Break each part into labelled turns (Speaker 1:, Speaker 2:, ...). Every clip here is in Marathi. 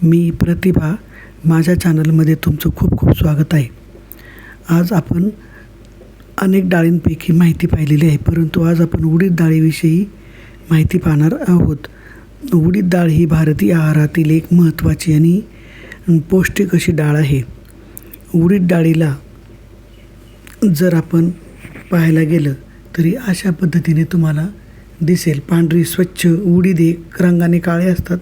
Speaker 1: मी प्रतिभा, माझ्या चॅनलमध्ये तुमचं खूप खूप स्वागत आहे. आज आपण अनेक डाळींपैकी माहिती पाहिलेली आहे, परंतु आज आपण उडीद डाळीविषयी माहिती पाहणार आहोत. उडीद डाळ ही भारतीय आहारातील एक महत्त्वाची आणि पौष्टिक अशी डाळ आहे. उडीद डाळीला जर आपण पाहायला गेलं तरी अशा पद्धतीने तुम्हाला दिसेल. पांढरी स्वच्छ उडीद एक रंगाने काळे असतात,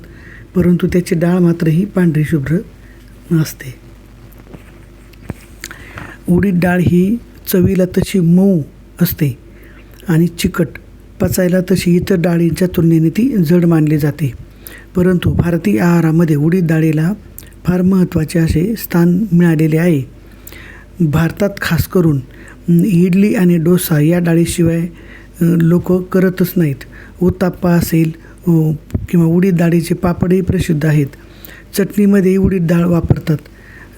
Speaker 1: परंतु त्याची डाळ मात्र ही पांढरी शुभ्र असते. उडीद डाळ ही चवीला तशी मऊ असते आणि चिकट, पचायला तशी इतर डाळींच्या तुलनेने ती जड मानली जाते. परंतु भारतीय आहारामध्ये उडीद डाळीला फार महत्त्वाचे असे स्थान मिळालेले आहे. भारतात खास करून इडली आणि डोसा या डाळीशिवाय लोक करतच नाहीत. उत्तप्पा असेल किंवा उडीद डाळीचे पापडही प्रसिद्ध आहेत. चटणीमध्ये उडीद डाळ वापरतात,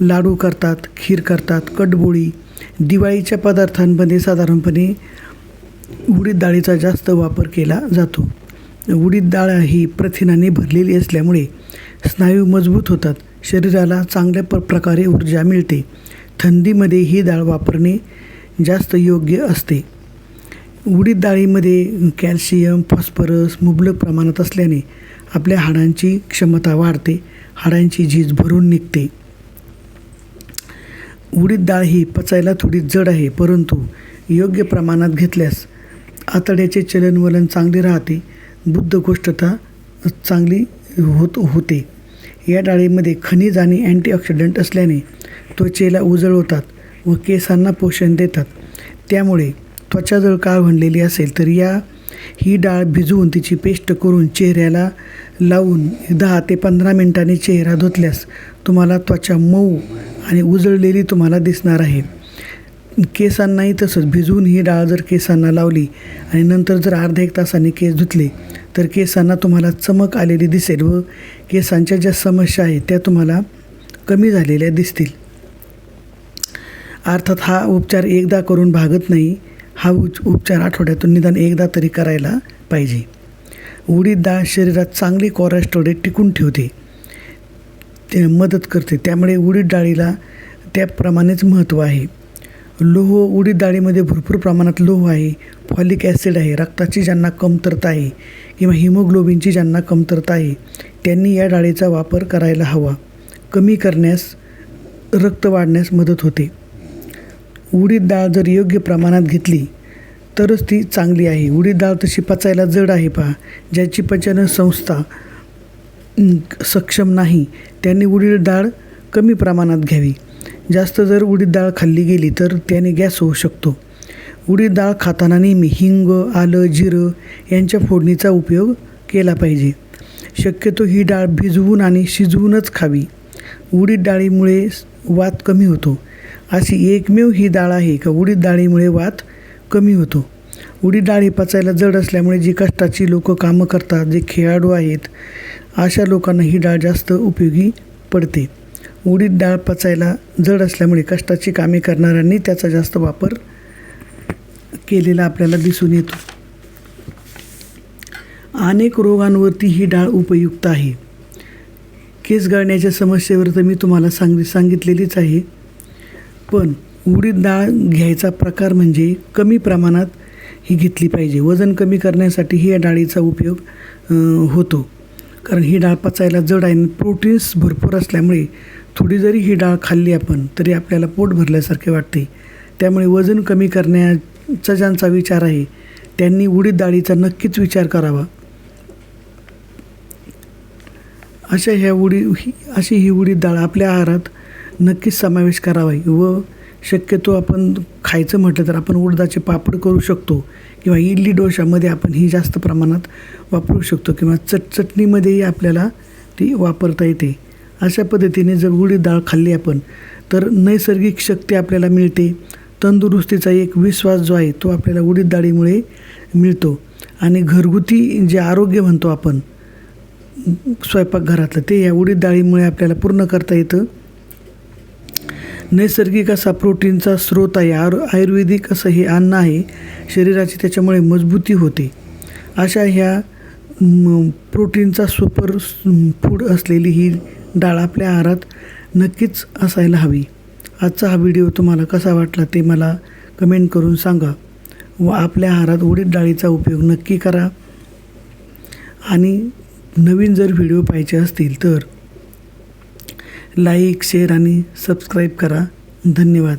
Speaker 1: लाडू करतात, खीर करतात, कटबोळी. दिवाळीच्या पदार्थांमध्ये साधारणपणे उडीद डाळीचा जास्त वापर केला जातो. उडीद डाळ ही प्रथिनाने भरलेली असल्यामुळे स्नायू मजबूत होतात, शरीराला चांगल्या प्रकारे ऊर्जा मिळते. थंडीमध्ये ही डाळ वापरणे जास्त योग्य असते. उडीद डाळीमध्ये कॅल्शियम, फॉस्फरस मुबलक प्रमाणात असल्याने आपल्या हाडांची क्षमता वाढते, हाडांची झीज भरून निघते. उडीद डाळ ही पचायला थोडी जड आहे, परंतु योग्य प्रमाणात घेतल्यास आतड्याचे चलनवलन चांगले राहते, बद्धकोष्ठता चांगली होते. या डाळीमध्ये खनिज आणि अँटीऑक्सिडंट असल्याने त्वचेला उजळवतात व केसांना पोषण देतात. त्यामुळे त्वचा जर काळवंडलेली असेल तर ही डाळ भिजवून तिची पेस्ट करून चेहऱ्याला लावून 10 ते 15 मिनिटांनी चेहरा धुतल्यास तुम्हाला त्वचा मऊ आणि उजळलेली तुम्हाला दिसणार आहे. केसांनाही तसंच भिजवून ही डाळ जर केसांना लावली आणि नंतर जर अर्धा 1 तासाने केस धुतले तर केसांना तुम्हाला चमक आलेली दिसेल व केसांच्या ज्या समस्या आहेत त्या तुम्हाला कमी झालेल्या दिसतील. अर्थात हा उपचार एकदा करून भागत नाही. हा उपचार आठवड्यातून निदान एकदा तरी करायला पाहिजे. उडीद डाळ शरीरात चांगली कोलेस्टेरॉल टिकून ठेवते, ते मदत करते. त्यामुळे उडीद डाळीला त्याप्रमाणेच महत्त्व आहे. लोह, उडीद डाळीमध्ये भरपूर प्रमाणात लोह आहे, फॉलिक ॲसिड आहे. रक्ताची ज्यांना कमतरता आहे किंवा हिमोग्लोबिनची ज्यांना कमतरता आहे त्यांनी या डाळीचा वापर करायला हवा. कमी करण्यास, रक्त वाढण्यास मदत होते. उडीद डाळ जर योग्य प्रमाणात घेतली तरच ती चांगली आहे. उडीद डाळ तशी पचायला जड आहे पहा. ज्याची पचन संस्था सक्षम नाही त्यांनी उडीद डाळ कमी प्रमाणात घ्यावी. जास्त जर उडीद डाळ खाल्ली गेली तर त्याने गॅस होऊ शकतो. उडीद डाळ खाताना नेहमी हिंग, आलं, जिरं यांच्या फोडणीचा उपयोग केला पाहिजे. शक्यतो ही डाळ भिजवून आणि शिजवूनच खावी. उडीद डाळीमुळे वात कमी होतो. अशी एकमेव ही डाळ आहे का उडीद डाळीमुळे वात कमी होतो. उडीद डाळ ही पचायला जड असल्यामुळे जी कष्टाची लोक कामं करतात, जे खेळाडू आहेत, अशा लोकांना ही डाळ जास्त उपयोगी पडते. उडीद डाळ पचायला जड असल्यामुळे कष्टाची कामे करणाऱ्यांनी त्याचा जास्त वापर केलेला आपल्याला दिसून येतो. अनेक रोगांवरती ही डाळ उपयुक्त आहे. केस गळण्याच्या समस्येवर तर मी तुम्हाला सांगितलेलीच आहे. पण उडीद डाळ घ्यायचा प्रकार म्हणजे कमी प्रमाणात ही घेतली पाहिजे. वजन कमी करण्यासाठी या डाळीचा उपयोग होतो, कारण ही डाळ पचायला जड आहे. प्रोटीन्स भरपूर असल्यामुळे थोडी जरी ही डाळ खाल्ली आपण तरी आपल्याला पोट भरल्यासारखे वाटते. त्यामुळे वजन कमी करण्याचा ज्यांचा विचार आहे त्यांनी उडीद डाळीचा नक्कीच विचार करावा. अशी ही उडीद डाळ आपल्या आहारात नक्कीच समावेश करावा. व शक्यतो आपण खायचं म्हटलं तर आपण उडदाचे पापड करू शकतो किंवा इडली डोशामध्ये आपण ही जास्त प्रमाणात वापरू शकतो किंवा चटणीमध्येही आपल्याला ती वापरता येते. अशा पद्धतीने जर उडीद डाळ खाल्ली आपण तर नैसर्गिक शक्ती आपल्याला मिळते. तंदुरुस्तीचा एक विश्वास जो आहे तो आपल्याला उडीद डाळीमुळे मिळतो. आणि घरगुती जे आरोग्य म्हणतो आपण स्वयंपाकघरातलं, ते या उडीद डाळीमुळे आपल्याला पूर्ण करता येतं. नैसर्गिक असा प्रोटीनचा स्रोत आहे. आयुर्वेदिक असं हे अन्न आहे. शरीराची त्याच्यामुळे मजबूती होते. अशा ह्या प्रोटीनचा सुपर फूड असलेली ही डाळ आपल्या आहारात नक्कीच असायला हवी. आजचा हा व्हिडिओ तुम्हाला कसा वाटला ते मला कमेंट करून सांगा व आपल्या आहारात उडीद डाळीचा उपयोग नक्की करा. आणि नवीन जर व्हिडिओ पाहिजे असतील तर लाईक, शेअर आणि सबस्क्राईब करा. धन्यवाद.